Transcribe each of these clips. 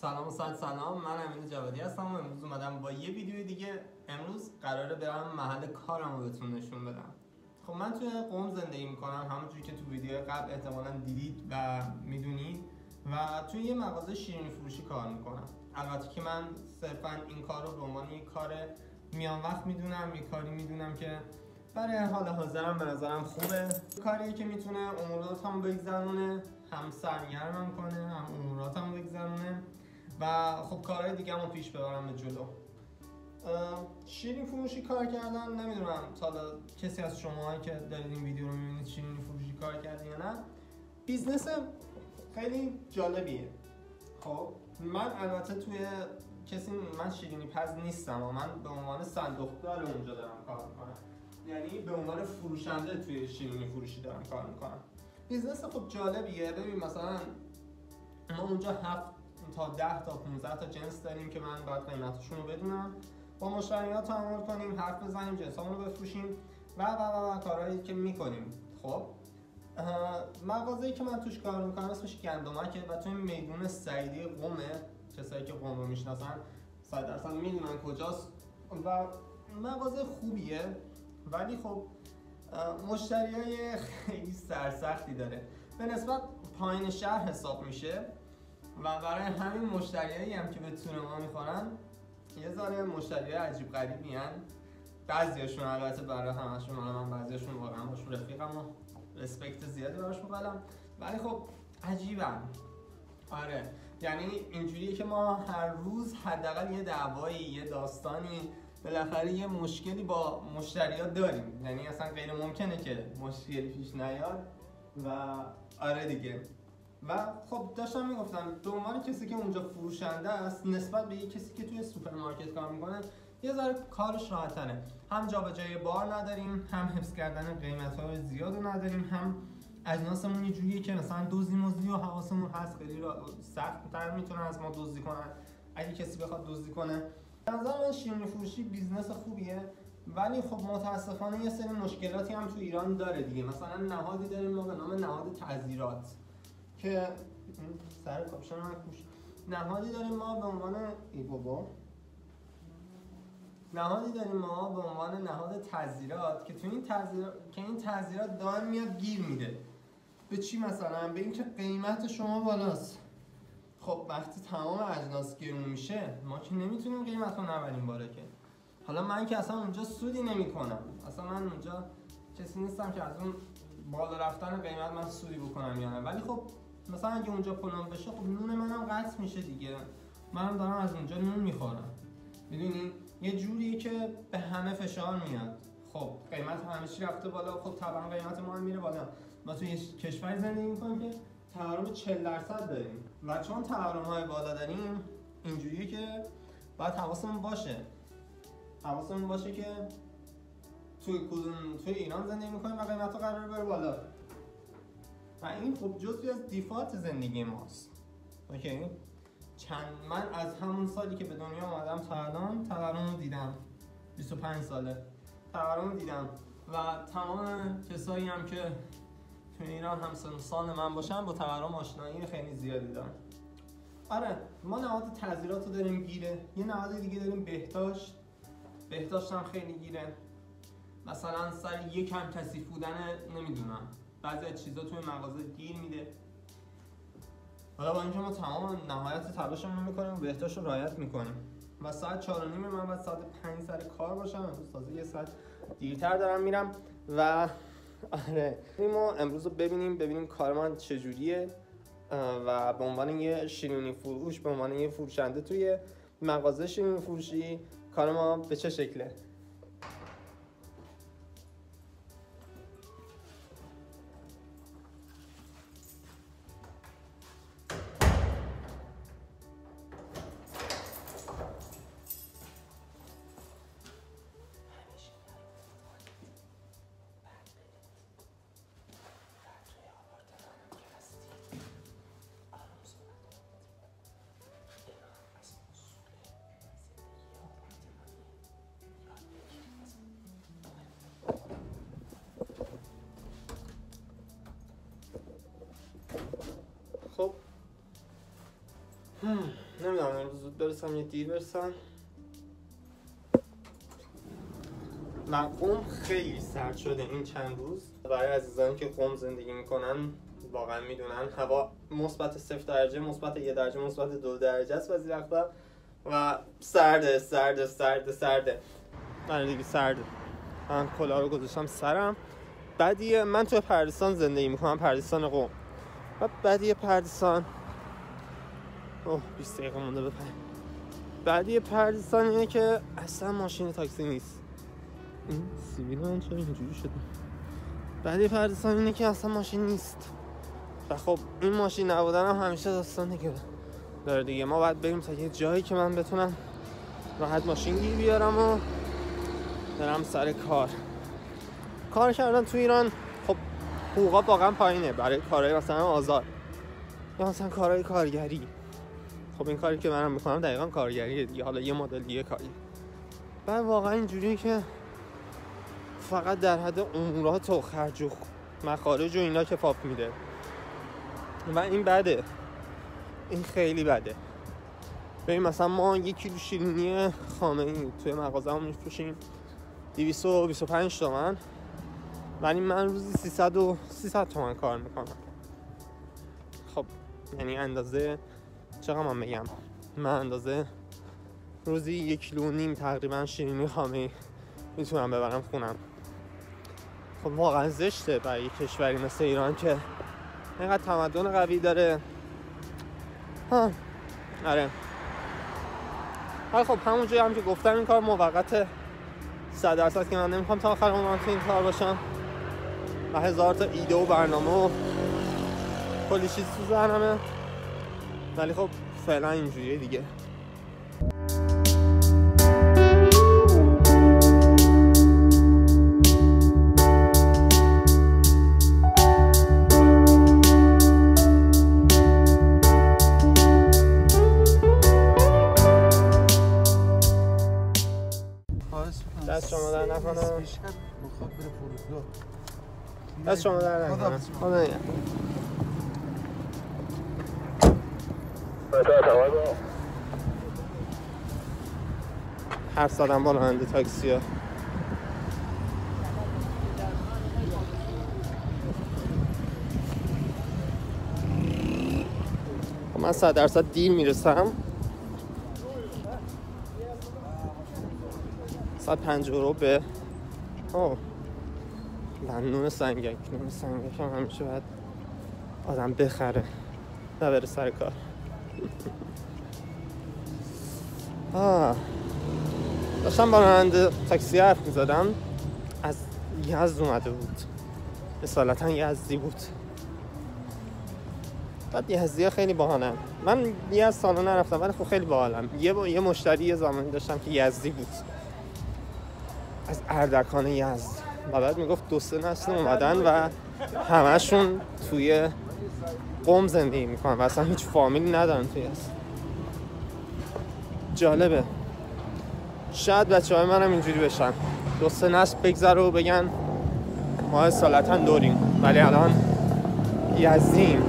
سلام و سلام، من امین جوادی هستم و امروز اومدم با یه ویدیو دیگه. امروز قراره برم محل کارم رو بهتون نشون بدم. خب من توی قم زندگی میکنم، همونجوری که تو ویدیو قبل احتمالاً دیدید و میدونید، و توی یه مغازه شیرینی فروشی کار میکنم. البته که من صرفاً این کار رو به عنوان یک کار میان وقت میدونم، یک کاری میدونم که برای حال حاضرم به نظرم خوبه، کاریه که میتونه اموراتم بگذرونه، هم سرگرمم کنه، هم اموراتم بگذرونه و خب کارهای دیگه همو پیش ببرم به جلو. شیرینی فروشی کار کردن، نمیدونم تا کسی از شما که دارید این ویدیو رو میبینید شیرینی فروشی کار کردین یا نه. بیزنس خیلی جالبیه. خب من البته من شیرینی پز نیستم و من به عنوان صندوقدار اونجا دارم کار میکنم، یعنی به عنوان فروشنده توی شیرینی فروشی دارم کار میکنم. بیزنس خب جالبیه. ببین مثلا ما اونجا 7 تا 10 تا 15 تا جنس داریم که من باید قیمتشون رو بدونم، با مشتریات تعامل کنیم، حرف بزنیم، جنسامون رو بفروشیم و کارهایی که میکنیم. خب مغازه‌ای که من توش کار میکنم اسمش گندمکه و توی میدون سعیدی قمه. کسایی که قم رو میشناسن 100% میدونن کجاست و مغازه خوبیه، ولی خب مشتریای خیلی سرسختی داره، به نسبت پایین شهر حساب میشه و برای همین مشتریایی هم که به تون ما میخورن یه ذره مشتریای عجیب غریبی هن. بعضیاشون البته برای همشون، من بعضیاشون واقعا باشون رفیقم و رسپکت زیادی براشون قائلم، ولی خب عجیبن. آره، یعنی اینجوریه که ما هر روز حداقل یه دعوایی، یه داستانی، بالاخره یه مشکلی با مشتریات داریم، یعنی اصلا غیر ممکنه که مشکلی پیش نیاد و آره دیگه. و خب داشتم میگفتم به عنوان کسی که اونجا فروشنده است نسبت به یه کسی که توی سوپرمارکت کار میکنه یه ذره کارش راحت‌تره. هم جابجایی بار نداریم، هم حفظ کردن قیمت‌های زیاد رو نداریم، هم اجناسمون یه جوریه که مثلا دزدی و حواسمون هست، خیلی سخت‌تر میتونن از ما دزدی کنن اگه کسی بخواد دزدی کنه. به نظر من شیرینی فروشی بیزنس خوبیه، ولی خب متاسفانه یه سری مشکلاتی هم تو ایران داره دیگه. مثلا نهادی داریم ما به نام نهاد تعزیرات که سر کاپشن نکوش. نهادی داریم ما به عنوان نهاد تعزیرات که تو این تعزیرات دائم میاد گیر میده. به چی؟ مثلا به اینکه قیمت شما بالاست. خب وقتی تمام اجناس گرون میشه ما که نمیتونیم قیمت رو نبریم بالا که. حالا من که اصلا اونجا سودی نمیکنم، اصلا من اونجا کسی نیستم که از اون بالا رفتن قیمت من سودی بکنم یا نه، ولی خب مثلا اگه اونجا فلان بشه خب نون منم قطع میشه دیگه، منم دارم از اونجا نون میخورم. میدونین یه جوریه که به همه فشار میاد. خب قیمت همه چی رفته بالا، خب طبعا قیمت ما هم میره بالا. ما توی کشوری زندگی میکنیم که تورم 40% داریم و چون تورم‌های بالا داریم اینجوریه که باید حواسمون باشه که توی ایران زندگی میکنیم و قیمت‌ها قراره بره بالا و این خب جزئی از دیفالت زندگی ماست. اوکی؟ من از همون سالی که به دنیا آمدم تا الان تورم رو دیدم، 25 ساله تورم رو دیدم و تمام کسایی هم که تو ایران هم سال من باشن با تورم آشنایی خیلی زیادی دارن. آره، ما نهاد تعزیرات رو داریم گیره، یه نهاد دیگه داریم بهداشت هم خیلی گیره. مثلا سر یک کم کثیف بودن نمیدونم بعضی از چیزا توی مغازه گیر میده. حالا با اینکه ما تمام نهایت تلاشمون میکنیم و بهداشت رو رعایت میکنیم و ساعت 4:30 من باید ساعت 5 سر کار باشم، امروز تازه یه ساعت دیرتر دارم میرم و آره ما امروز رو ببینیم کار من چجوریه و به عنوان یه شیرینی فروش، به عنوان یه فروشنده توی مغازه شیرینی فروشی کار ما به چه شکله. نمیدونم امروز زود برسم یا دیر برسم. و قم خیلی سرد شده این چند روز. برای عزیزانی که قم زندگی میکنن واقعا میدونن هوا مثبت 0 درجه، مثبت 1 درجه، مثبت 2 درجه است بعضی وقتا و سرده. من دیگه سرده. من کلاه رو گذاشتم سرم. بعدی من تو پردیسان زندگی میکنم، پردیسان قم. و بعدی پردیسان 20 دقیقه مونده بپریم. بعدی پردیسان اینه که اصلا ماشین تاکسی نیست. این سیبیل من چرا اینجوری شده؟ بعدی پردیسان اینه که اصلا ماشین نیست. و خب این ماشین نبودن هم همیشه داستان دیگه داره دیگه. ما باید بریم تا یه جایی که من بتونم راحت ماشین گیر بیارم و برم سر کار کردن تو ایران. خب حقوقا واقعا پایینه برای کارهای مثلا آزاد یا مثلا کارهای کارگری. خب این کاری که منم میکنم دقیقاً کارگریه دیگه، حالا یه مدل دیگه کاری. بعد واقعا اینجوریه که فقط در حد امورات و خرج و مخارج و اینا کفاف میده و این بده. این خیلی بده. ببین مثلا ما 1 کیلو شیرینی خامه‌ای توی مغازه‌مون میفروشیم 225 تومن، ولی من روزی 300 تومن کار میکنم. خب یعنی اندازه چقدر من بگم، من اندازه روزی 1.5 کیلو تقریبا شیرینی خامه‌ای میتونم ببرم خونم. خب واقعا زشته برای یک کشوری مثل ایران که اینقدر تمدن قوی داره. آره. ولی خب همونجایی هم که گفتم این کار موقته 100% که من نمیخوام تا آخر عمرم تو این کار باشم و 1000 تا ایده و برنامه و کلی چیز تو ذهنمه، ولی خب فعلا اینجوریه دیگه. دست شما در نکنه. دست شما در نکنه. خدا نگهدار. حرف زدم با راننده تاکسیه. من 100% دیر میرسم. 150 به نون سنگک هم همیشه باید آدم بخره و بره سر کار. داشتم با راننده تاکسی حرف می‌زدم، از یزد اومده بود، اصالتا یزدی بود. بعد یزدی‌ها خیلی باحالن. من یه سالا نرفتم ولی خب خیلی باحالم. یه مشتری یه زمانی داشتم که یزدی بود، از اردکان یزد، و بعد میگفت 2-3 نسل اومدن و همشون توی قم زندگی میکنن و اصلا هیچ فامیلی ندارن توی یزد. جالبه. شاید بچه‌های منم اینجوری بشن، 2-3 نسل بگذره و بگن ما اصالتا دوریم ولی الان یزدیم.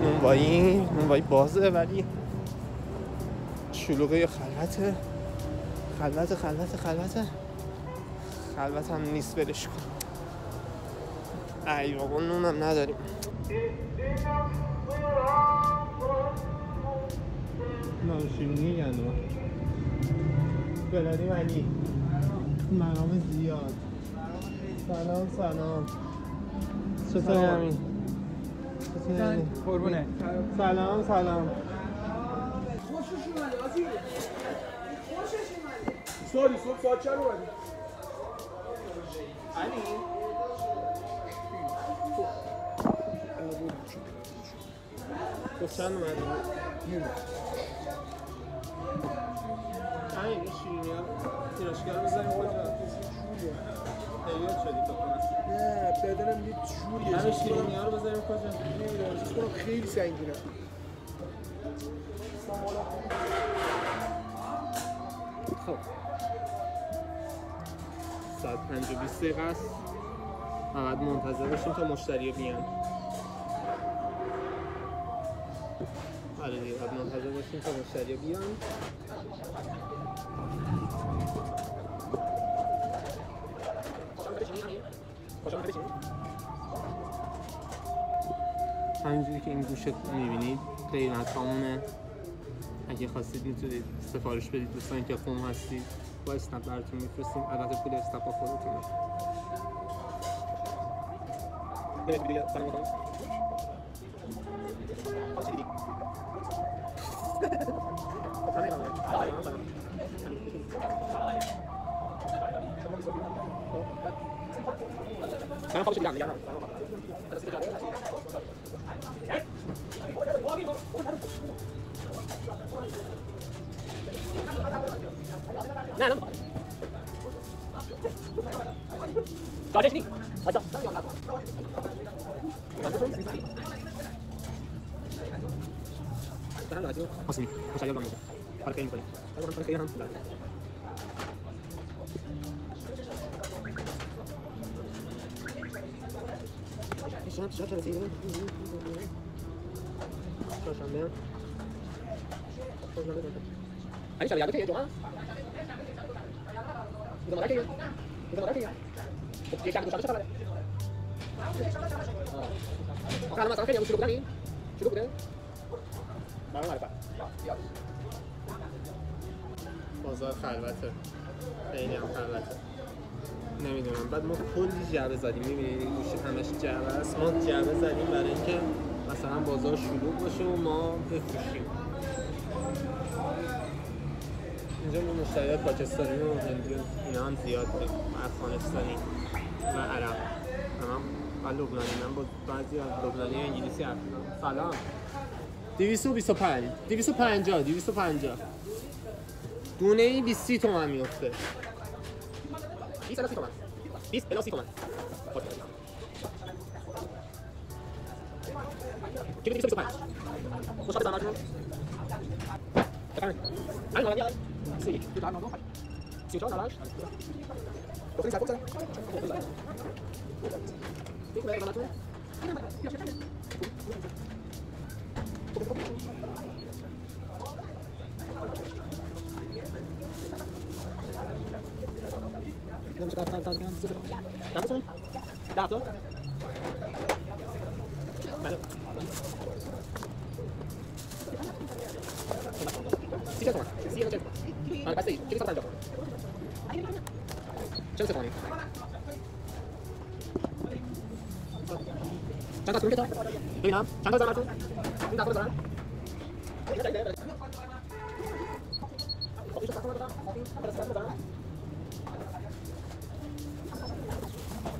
نونوایی بازه ولی شلوغه. خلوت هم نیست، برش کن. ای بابا نونم نداریم. ناشیرینی گندم بلدیم علی مرام زیاد. سلام چطوری همین؟ قربونه. سلام خوشش اومده آزی. خوشش اومده. صبح ساعت چند اومدی؟ علی تو چند اومدی؟ همین شیرینی ها تیراشگر بزنیم کجا؟ حیات شدی تو کنم. نه بدنم یه جوریه. همین شیرینی ها رو بزنیم کجا؟ نمیدونم احساس کنم خیلی سنگینه. خب 150-20 دقیقه است و بعد منتظر باشیم تا مشتری بیان. آره دیگه باید منتظر باشیم تا مشتری بیان. همینجوری که این گوشه میبینید قیمت همونه. اگه خواستید میتونید سفارش بدید دوستان که قم هستید، با اسنپ براتون میفرستیم. البته پول اسنپ با خودتونه. من خودش دیدم نگران. نه نه دادش نی حالا دارم راجع حسینی مشاهده کنم حالا خیلی می‌کنیم حالا خیلی هم شاید رسیدیم شاشانه علی شاید یادت جمعه إذا ما رأيك يا شعب دوشة شغلة وكان ما صار خير شو بقولني شو بقولني ما أعرف بازار خلوته، خیلی هم خلوته. نمیدونم. بعد ما کلی جعبه زدیم، میبینید این گوشه همش جعبه است. ما جعبه زدیم برای اینکه مثلا بازار شلوغ باشه و ما بفروشیم. اینجا ما مشتریات پاکستانی و هندی اینا هم زیاد داریم، افغانستانی و عرب. و لبنانی. من با بعضی از لبنانی و انگلیسی حرف می‌زنم. سلام. 250 دونه ای 20 تومن میفته. 20 الی 30 تومن 20 الی 30 تومن چه 225 خوشحال دارم الان الان میاد سی تو دارم نمی‌خوام 34 دلار بخوری ساعت دیگه برای مناتون نمیشه کار کنم نمیشه دکتر بله سیگار کن سیگار چه آره بس چه ساعت انجام چه ساعتی چند تا که تا ببینم چند تا زمان این دکتر دارن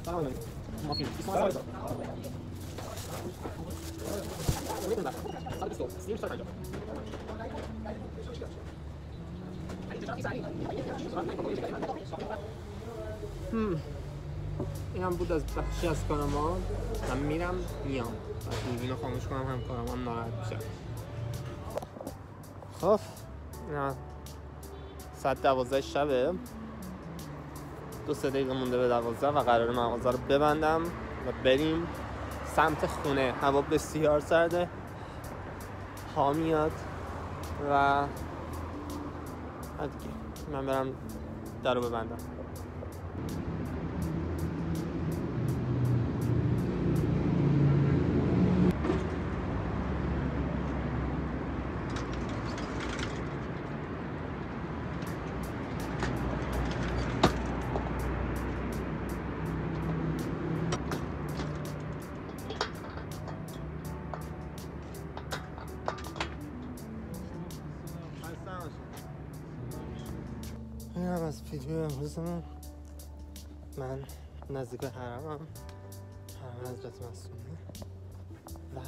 سلام علیکم مافین سلام این هم بود از بخشی از کار ما. من میرم میام و دوربینو خاموش کنم همکارم هم ناراحت میشن. خب ساعت 12 شبه، 2-3 دقیقه مونده به 12 و قراره مغازه رو ببندم و بریم سمت خونه. هوا بسیار سرده، ها میاد و دیگه من برم در رو ببندم. این هم از ویدیو امروزمون. من نزدیک حرمم، حرم حضرت معصومه و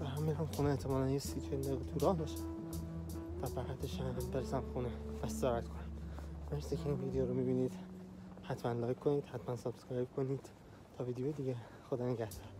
دارم میرم خونه. احتمالا یه 30-40 دقیقه تو راه باشه و بعدش هم برسم خونه و استراحت کنم. مرسی که این ویدیو رو میبینید. حتما لایک کنید، حتما سابسکرایب کنید تا ویدیو دیگه. خدا نگهدار.